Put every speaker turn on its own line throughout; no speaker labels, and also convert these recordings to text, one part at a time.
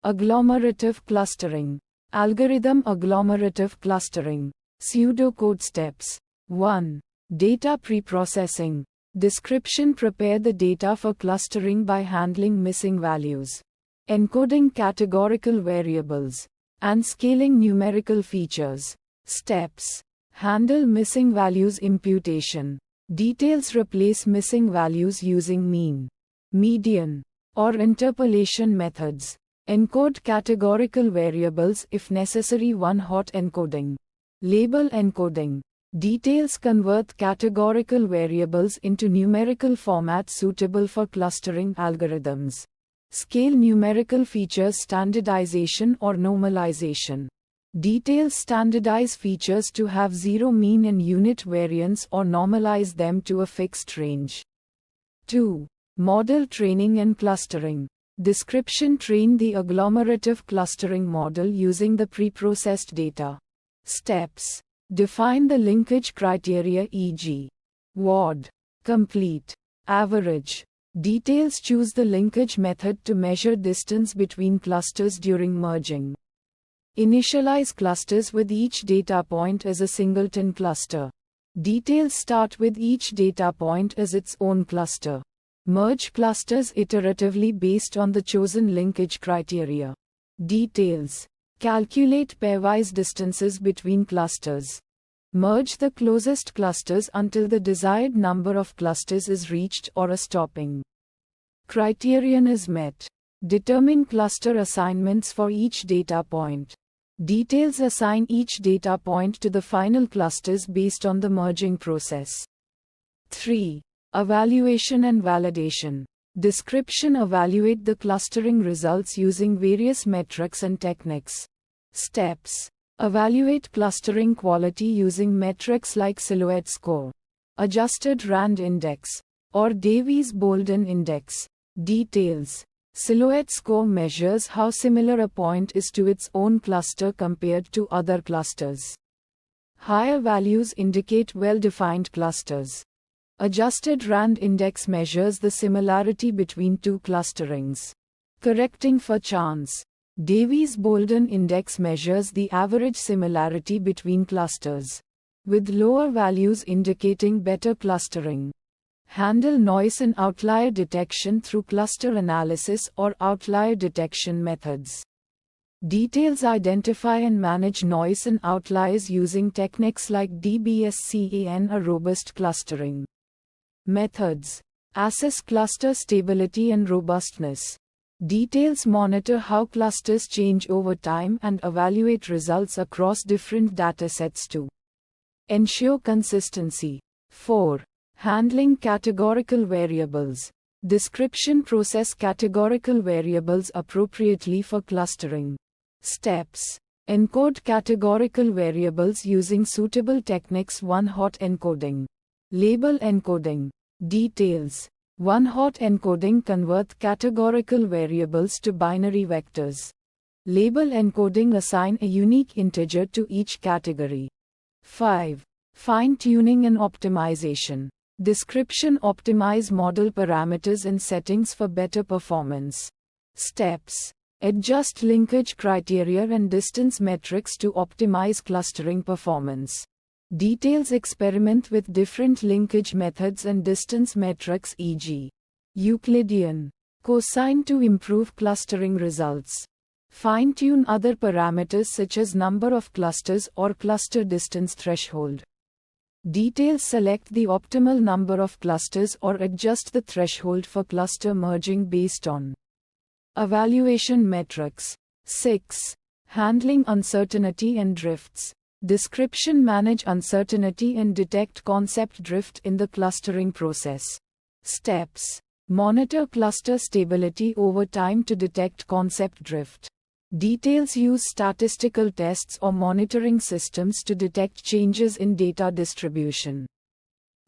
Agglomerative clustering. Algorithm agglomerative clustering. Pseudocode steps. 1. Data preprocessing. Description: prepare the data for clustering by handling missing values, encoding categorical variables, and scaling numerical features. Steps. Handle missing values imputation. Details: replace missing values using mean, median, or interpolation methods. Encode categorical variables if necessary. One-hot encoding. Label encoding. Details: convert categorical variables into numerical format suitable for clustering algorithms. Scale numerical features: standardization or normalization. Details: standardize features to have zero mean and unit variance or normalize them to a fixed range. 2. Model training and clustering. Description: train the agglomerative clustering model using the preprocessed data. Steps. Define the linkage criteria, e.g., WOD, complete, average. Details: choose the linkage method to measure distance between clusters during merging. Initialize clusters with each data point as a singleton cluster. Details: start with each data point as its own cluster. Merge clusters iteratively based on the chosen linkage criteria. Details: calculate pairwise distances between clusters. Merge the closest clusters until the desired number of clusters is reached or a stopping criterion is met. Determine cluster assignments for each data point. Details: assign each data point to the final clusters based on the merging process. 3. Evaluation and validation. Description: evaluate the clustering results using various metrics and techniques. Steps. Evaluate clustering quality using metrics like silhouette score, adjusted rand index, or Davies-Bouldin index. Details. Silhouette score measures how similar a point is to its own cluster compared to other clusters. Higher values indicate well-defined clusters. Adjusted rand index measures the similarity between two clusterings, correcting for chance. Davies-Bouldin index measures the average similarity between clusters, with lower values indicating better clustering. Handle noise and outlier detection through cluster analysis or outlier detection methods. Details: identify and manage noise and outliers using techniques like DBSCAN or robust clustering. Methods. Assess cluster stability and robustness. Details: monitor how clusters change over time and evaluate results across different datasets to ensure consistency. 4. Handling categorical variables. Description: process categorical variables appropriately for clustering. Steps. Encode categorical variables using suitable techniques. One-hot encoding. Label encoding. Details. One-hot encoding: convert categorical variables to binary vectors. Label encoding: assign a unique integer to each category. 5. Fine-tuning and optimization. Description: optimize model parameters and settings for better performance. Steps. Adjust linkage criteria and distance metrics to optimize clustering performance. Details: experiment with different linkage methods and distance metrics, e.g., Euclidean, cosine, to improve clustering results. Fine-tune other parameters such as number of clusters or cluster distance threshold. Details: select the optimal number of clusters or adjust the threshold for cluster merging based on evaluation metrics. 6. Handling uncertainty and drifts. Description: manage uncertainty and detect concept drift in the clustering process. Steps. Monitor cluster stability over time to detect concept drift. Details: use statistical tests or monitoring systems to detect changes in data distribution.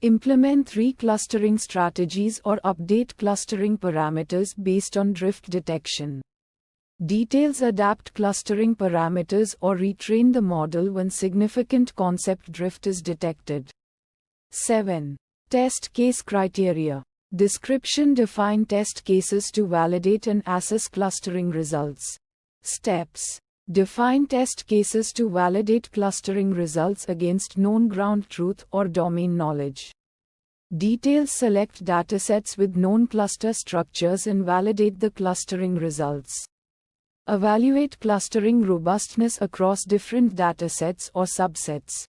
Implement reclustering strategies or update clustering parameters based on drift detection. Details: adapt clustering parameters or retrain the model when significant concept drift is detected. 7. Test case criteria. Description: define test cases to validate and assess clustering results. Steps. Define test cases to validate clustering results against known ground truth or domain knowledge. Details. Select datasets with known cluster structures and validate the clustering results. Evaluate clustering robustness across different datasets or subsets.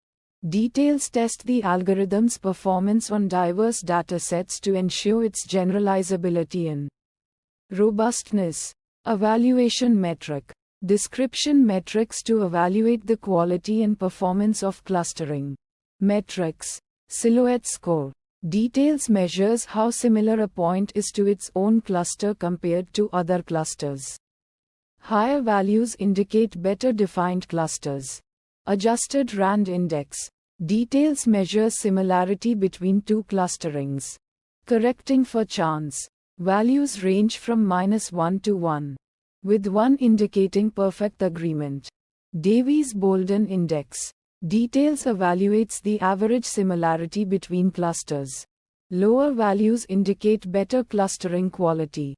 Details. Test the algorithm's performance on diverse datasets to ensure its generalizability and robustness. Evaluation metric. Description metrics to evaluate the quality and performance of clustering. Metrics. Silhouette score. Details. Measures how similar a point is to its own cluster compared to other clusters. Higher values indicate better defined clusters. Adjusted RAND index. Details. Measures similarity between two clusterings. Correcting for chance. Values range from -1 to 1, with 1 indicating perfect agreement. Davies-Bouldin index. Details. Evaluates the average similarity between clusters. Lower values indicate better clustering quality.